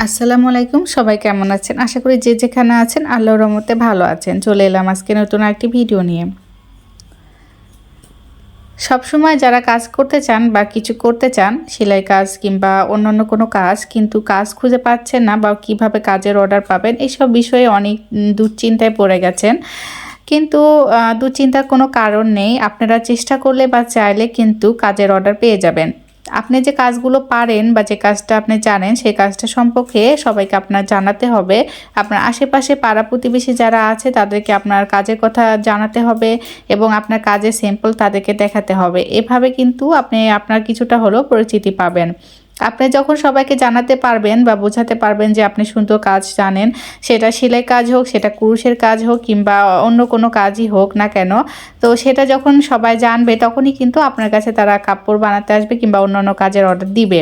আসসালামু আলাইকুম, সবাই কেমন আছেন? আশা করি যে যেখানে আছেন আল্লাহর রহমতে ভালো আছেন। চলে এলাম আজকে নতুন একটি ভিডিও নিয়ে। সবসময় যারা কাজ করতে চান বা কিছু করতে চান, সেলাই কাজ কিংবা অন্যান্য কোনো কাজ, কিন্তু কাজ খুঁজে পাচ্ছেন না বা কিভাবে কাজের অর্ডার পাবেন, এইসব বিষয়ে অনেক দুশ্চিন্তায় পড়ে গেছেন। কিন্তু দুশ্চিন্তার কোনো কারণ নেই। আপনারা চেষ্টা করলে বা চাইলে কিন্তু কাজের অর্ডার পেয়ে যাবেন। আপনি যে কাজগুলো পারেন বা যে কাজটা আপনি জানেন, সেই কাজটা সম্পর্কে সবাইকে আপনার জানাতে হবে। আপনার আশেপাশে পাড়া প্রতিবেশী যারা আছে তাদেরকে আপনার কাজের কথা জানাতে হবে এবং আপনার কাজের স্যাম্পল তাদেরকে দেখাতে হবে। এভাবে কিন্তু আপনি আপনার কিছুটা হলেও পরিচিতি পাবেন। আপনি যখন সবাইকে জানাতে পারবেন বা বোঝাতে পারবেন যে আপনি সুন্দর কাজ জানেন, সেটা সেলাই কাজ হোক, সেটা কুরুশের কাজ হোক কিংবা অন্য কোনো কাজই হোক না কেন, তো সেটা যখন সবাই জানবে তখনই কিন্তু আপনার কাছে তারা কাপড় বানাতে আসবে কিংবা অন্যান্য কাজের অর্ডার দিবে।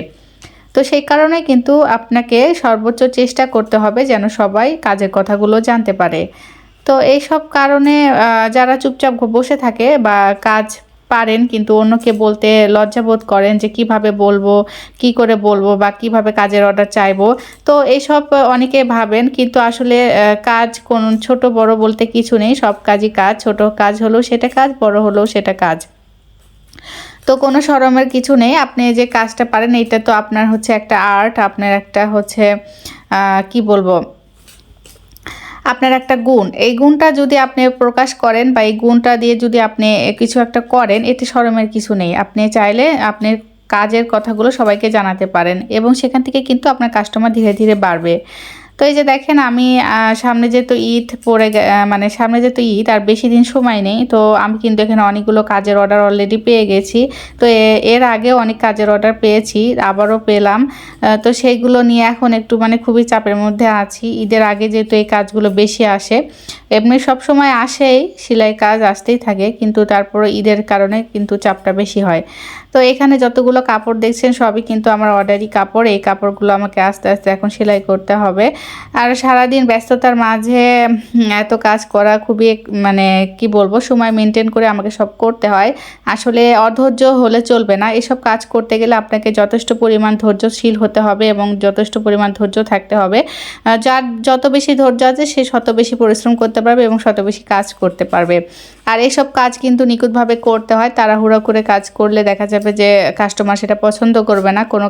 তো সেই কারণে কিন্তু আপনাকে সর্বোচ্চ চেষ্টা করতে হবে যেন সবাই কাজের কথাগুলো জানতে পারে। তো এইসব কারণে যারা চুপচাপ বসে থাকে বা কাজ পারেন কিন্তু অন্যকে বলতে লজ্জাবোধ করেন যে কিভাবে বলবো, কি করে বলবো বা কিভাবে কাজের অর্ডার চাইবো। তো এইসব অনেকে ভাবেন, কিন্তু আসলে কাজ কোন ছোট বড় বলতে কিছু নেই, সব কাজই কাজ। ছোট কাজ হলেও সেটা কাজ, বড় হলেও সেটা কাজ। তো কোনো শরমের কিছু নেই। আপনি যে কাজটা পারেন এটা তো আপনার হচ্ছে একটা আর্ট, আপনার একটা হচ্ছে কি বলবো, আপনার একটা গুণ। এই গুণটা যদি আপনি প্রকাশ করেন বা এই গুণটা দিয়ে যদি আপনি কিছু একটা করেন, এতে শরমের কিছু নেই। আপনি চাইলে আপনি কাজের কথাগুলো সবাইকে জানাতে পারেন এবং সেখান থেকে কিন্তু আপনার কাস্টমার ধীরে ধীরে বাড়বে। তো এই যে দেখেন আমি সামনে যেহেতু ঈদ মানে সামনে যেহেতু ঈদ আর বেশি দিন সময় নেই, তো আমি কিন্তু এখানে অনেকগুলো কাজের অর্ডার অলরেডি পেয়ে গেছি। তো এর আগেও অনেক কাজের অর্ডার পেয়েছি, আবারও পেলাম। তো সেইগুলো নিয়ে এখন একটু মানে খুবই চাপের মধ্যে আছি। ঈদের আগে যেহেতু এই কাজগুলো বেশি আসে, এমনি সব সময় আসেই, সেলাই কাজ আসতেই থাকে, কিন্তু তারপরে ঈদের কারণে কিন্তু চাপটা বেশি হয়। তো এখানে যতগুলো কাপড় দেখছেন সবই কিন্তু আমার অর্ডারি কাপড়। এই কাপড়গুলো আমাকে আস্তে আস্তে এখন সেলাই করতে হবে। আর সারাদিন ব্যস্ততার মাঝে এত কাজ করা খুবই মানে কি বলবো, সময় মেনটেন করে আমাকে সব করতে হয়। আসলে অধৈর্য হলে চলবে না। এসব কাজ করতে গেলে আপনাকে যথেষ্ট পরিমাণ ধৈর্যশীল হতে হবে এবং যথেষ্ট পরিমাণ ধৈর্য থাকতে হবে। যার যত বেশি ধৈর্য আছে সে তত বেশি পরিশ্রম করতে পারবে এবং তত বেশি কাজ করতে পারবে। আর এসব কাজ কিন্তু নিখুঁতভাবে করতে হয়। তাড়াহুড়া করে কাজ করলে দেখা যাবে যে কাস্টমার সেটা পছন্দ করবে না, কোনো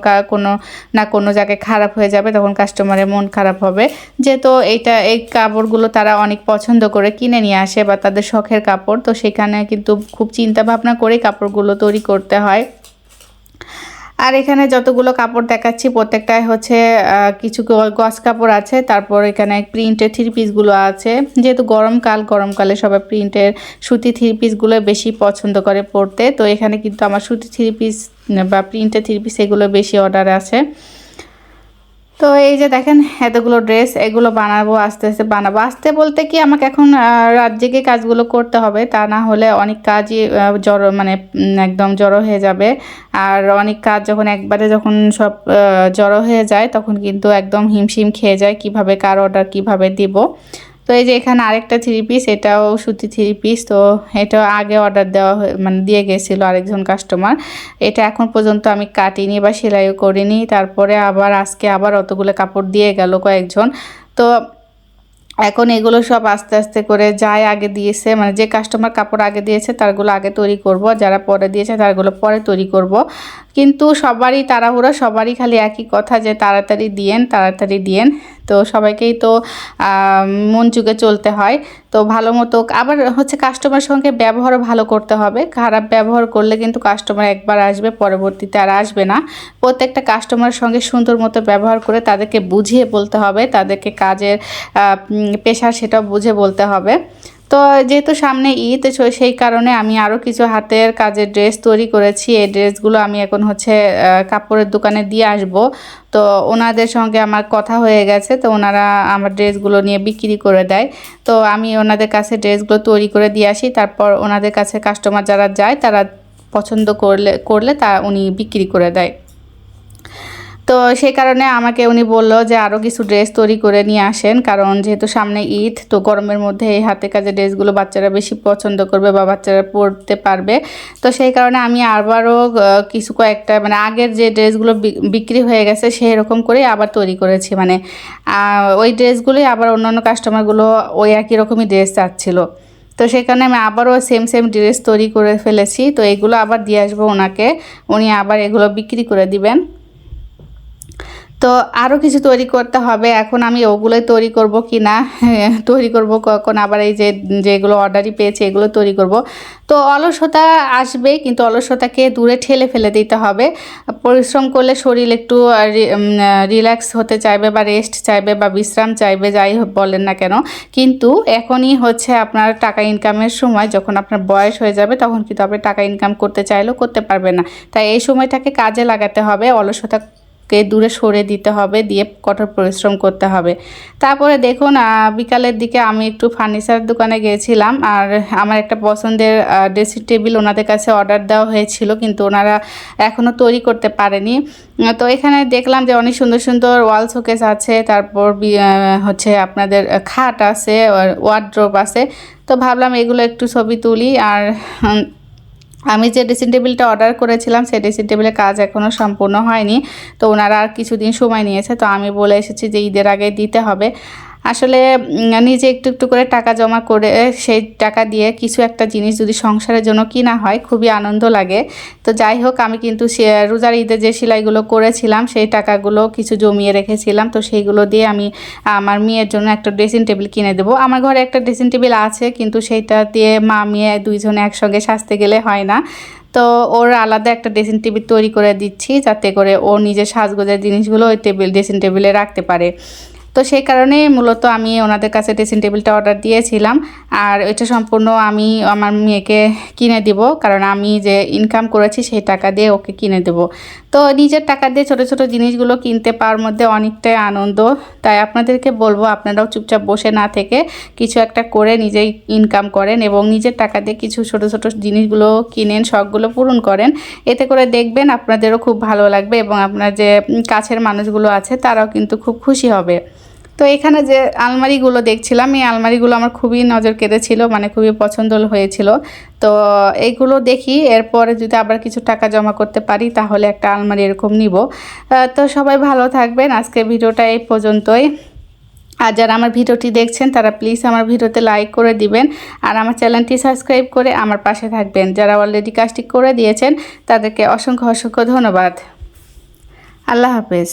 না কোনো জায়গায় খারাপ হয়ে যাবে, তখন কাস্টমারের মন খারাপ হবে। যেহেতু এই কাপড়গুলো তারা অনেক পছন্দ করে কিনে নিয়ে আসে বা তাদের শখের কাপড়, তো সেখানে কিন্তু খুব চিন্তা ভাবনা করে কাপড়গুলো তৈরি করতে হয়। আর এখানে যতগুলো কাপড় দেখাচ্ছি প্রত্যেকটাই হচ্ছে কিছু গজ কাপড় আছে, তারপর এখানে প্রিন্টের থ্রি পিসগুলো আছে। যেহেতু গরমকালে সবাই প্রিন্টের সুতি থ্রি পিসগুলো বেশি পছন্দ করে পরতে, তো এখানে কিন্তু আমার সুতি থ্রি পিস বা প্রিন্টের থ্রি পিস এগুলো বেশি অর্ডার আছে। তো এই যে দেখেন এতগুলো ড্রেস, এগুলো বানাবো, আস্তে আস্তে বানাবো। আস্তে বলতে কি, আমাকে এখন রাত জেগে কাজগুলো করতে হবে, তা না হলে অনেক কাজই জড়ো মানে একদম জড়ো হয়ে যাবে। আর অনেক কাজ যখন সব জড়ো হয়ে যায় তখন কিন্তু একদম হিমশিম খেয়ে যায় কিভাবে কার অর্ডার কিভাবে দিব। তো এই যে এখানে আরেকটা থ্রি পিস, এটাও সুতি থ্রি পিস। তো এটাও আগে অর্ডার দেওয়া মানে দিয়ে গেছিলো আরেকজন কাস্টমার। এটা এখন পর্যন্ত আমি কাটিনি বা সেলাইও করিনি। তারপরে আজকে আবার অতগুলো কাপড় দিয়ে গেল কয়েকজন। তো এখন এগুলো সব আস্তে আস্তে করে যাই আগে দিয়েছে, মানে যে কাস্টমার কাপড় আগে দিয়েছে তারগুলো আগে তৈরি করব, যারা পরে দিয়েছে তারগুলো পরে তৈরি করব। কিন্তু সবারই তাড়াহুড়া, সবারই খালি একই কথা যে তাড়াতাড়ি দিয়েন, তাড়াতাড়ি দিয়েন। তো সবাইকেই তো মন যুগে চলতে হয়। তো ভালো মতো আবার হচ্ছে কাস্টমার সঙ্গে ব্যবহারও ভালো করতে হবে। খারাপ ব্যবহার করলে কিন্তু কাস্টমার একবার আসবে, পরবর্তীতে আর আসবে না। প্রত্যেকটা কাস্টমারের সঙ্গে সুন্দর মতো ব্যবহার করে তাদেরকে বুঝিয়ে বলতে হবে, তাদেরকে কাজের পেশা সেটাও বুঝে বলতে হবে। তো যেহেতু সামনে ঈদ, সেই কারণে আমি আরও কিছু হাতের কাজের ড্রেস তৈরি করেছি। এই ড্রেসগুলো আমি এখন হচ্ছে কাপড়ের দোকানে দিয়ে আসব। তো ওনাদের সঙ্গে আমার কথা হয়ে গেছে, তো ওনারা আমার ড্রেসগুলো নিয়ে বিক্রি করে দেয়। তো আমি ওনাদের কাছে ড্রেসগুলো তৈরি করে দিয়ে আসি, তারপর ওনাদের কাছে কাস্টমার যারা যায় তারা পছন্দ করলে তা উনি বিক্রি করে দেয়। তো সেই কারণে আমাকে উনি বলল যে আরও কিছু ড্রেস তৈরি করে নিয়ে আসেন, কারণ যেহেতু সামনে ঈদ, তো গরমের মধ্যে এই হাতে কাজের ড্রেসগুলো বাচ্চারা বেশি পছন্দ করবে বা বাচ্চারা পরতে পারবে। তো সেই কারণে আমি আবারও কিছু কয়েকটা মানে আগের যে ড্রেসগুলো বিক্রি হয়ে গেছে সেই রকম করে আবার তৈরি করেছি, মানে ওই ড্রেসগুলোই আবার অন্যান্য কাস্টমারগুলো ওই একই রকমই ড্রেস চাচ্ছিলো। তো সেই কারণে আমি আবারও সেম ড্রেস তৈরি করে ফেলেছি। তো এগুলো আবার দিয়ে আসবো ওনাকে, উনি আবার এগুলো বিক্রি করে দিবেন। তো আরও কিছু তৈরি করতে হবে, এখন আমি ওগুলোই তৈরি করব কি না তৈরি করব কখন আবার এই যেগুলো অর্ডারই পেয়েছি এগুলো তৈরি করব। তো অলসতা আসবে, কিন্তু অলসতাকে দূরে ঠেলে ফেলে দিতে হবে। পরিশ্রম করলে শরীর একটু রিল্যাক্স হতে চাইবে বা রেস্ট চাইবে বা বিশ্রাম চাইবে, যাই বলেন না কেন। কিন্তু এখনই হচ্ছে আপনার টাকা ইনকামের সময়, যখন আপনার বয়স হয়ে যাবে তখন কিন্তু আপনি টাকা ইনকাম করতে চাইলেও করতে পারবেন না। তাই এই সময়টাকে কাজে লাগাতে হবে, অলসতা দূরে সরে দিতে হবে, দিয়ে কঠোর পরিশ্রম করতে হবে। তারপরে দেখুন বিকালের দিকে আমি একটু ফার্নিচার দোকানে গিয়েছিলাম, আর আমার একটা পছন্দের ড্রেসিং টেবিল ওনাদের কাছে অর্ডার দেওয়া হয়েছিল, কিন্তু ওনারা এখনও তৈরি করতে পারেনি। তো এখানে দেখলাম যে অনেক সুন্দর সুন্দর ওয়াল শোকেস আছে, তারপর হচ্ছে আপনাদের খাট আছে, ওয়ার্ড্রোব আছে। তো ভাবলাম এগুলো একটু ছবি তুলি। আর আমি যে ড্রেসিং টেবিলটা অর্ডার করেছিলাম সেই ড্রেসিং টেবিলের কাজ এখনও সম্পূর্ণ হয়নি, তো ওনারা আর কিছুদিন সময় নিয়েছে। তো আমি বলে এসেছি যে ঈদের আগে দিতে হবে। আসলে নিজে একটু একটু করে টাকা জমা করে সেই টাকা দিয়ে কিছু একটা জিনিস যদি সংসারের জন্য কিনা হয় খুবই আনন্দ লাগে। তো যাই হোক, আমি কিন্তু রোজার ঈদে যে সেলাইগুলো করেছিলাম সেই টাকাগুলো কিছু জমিয়ে রেখেছিলাম, তো সেইগুলো দিয়ে আমি আমার মেয়ের জন্য একটা ড্রেসিং টেবিল কিনে দেবো। আমার ঘরে একটা ড্রেসিং টেবিল আছে, কিন্তু সেইটা দিয়ে মা মেয়ে দুইজনে একসঙ্গে সাজতে গেলে হয় না। তো ওর আলাদা একটা ড্রেসিং টেবিল তৈরি করে দিচ্ছি, যাতে করে ও নিজের সাজগোজের জিনিসগুলো ওই ড্রেসিং টেবিলে রাখতে পারে। তো সেই কারণে মূলত আমি ওনাদের কাছে ড্রেসিং টেবিলটা অর্ডার দিয়েছিলাম, আর এটা সম্পূর্ণ আমি আমার মেয়েকে কিনে দিব, কারণ আমি যে ইনকাম করেছি সেই টাকা দিয়ে ওকে কিনে দেব। তো নিজের টাকা দিয়ে ছোট ছোট জিনিসগুলো কিনতে পাওয়ার মধ্যে অনেকটাই আনন্দ। তাই আপনাদেরকে বলবো আপনারাও চুপচাপ বসে না থেকে কিছু একটা করে নিজেই ইনকাম করেন এবং নিজের টাকা দিয়ে কিছু ছোট ছোট জিনিসগুলো কিনেন, শখগুলো পূরণ করেন। এতে করে দেখবেন আপনাদেরও খুব ভালো লাগবে এবং আপনার যে কাছের মানুষগুলো আছে তারাও কিন্তু খুব খুশি হবে। তো এখানে যে আলমারিগুলো দেখছিলাম, এই আলমারিগুলো আমার খুবই নজর কেড়েছিল, মানে খুবই পছন্দ হয়েছিল। তো এইগুলো দেখি এরপরে যদি আবার কিছু টাকা জমা করতে পারি তাহলে একটা আলমারি এরকম নিব। তো সবাই ভালো থাকবেন, আজকের ভিডিওটা এই পর্যন্তই। আর যারা আমার ভিডিওটি দেখছেন তারা প্লিজ আমার ভিডিওতে লাইক করে দিবেন, আর আমার চ্যানেলটি সাবস্ক্রাইব করে আমার পাশে থাকবেন। যারা অলরেডি কাজটি করে দিয়েছেন তাদেরকে অসংখ্য অসংখ্য ধন্যবাদ। আল্লাহ হাফেজ।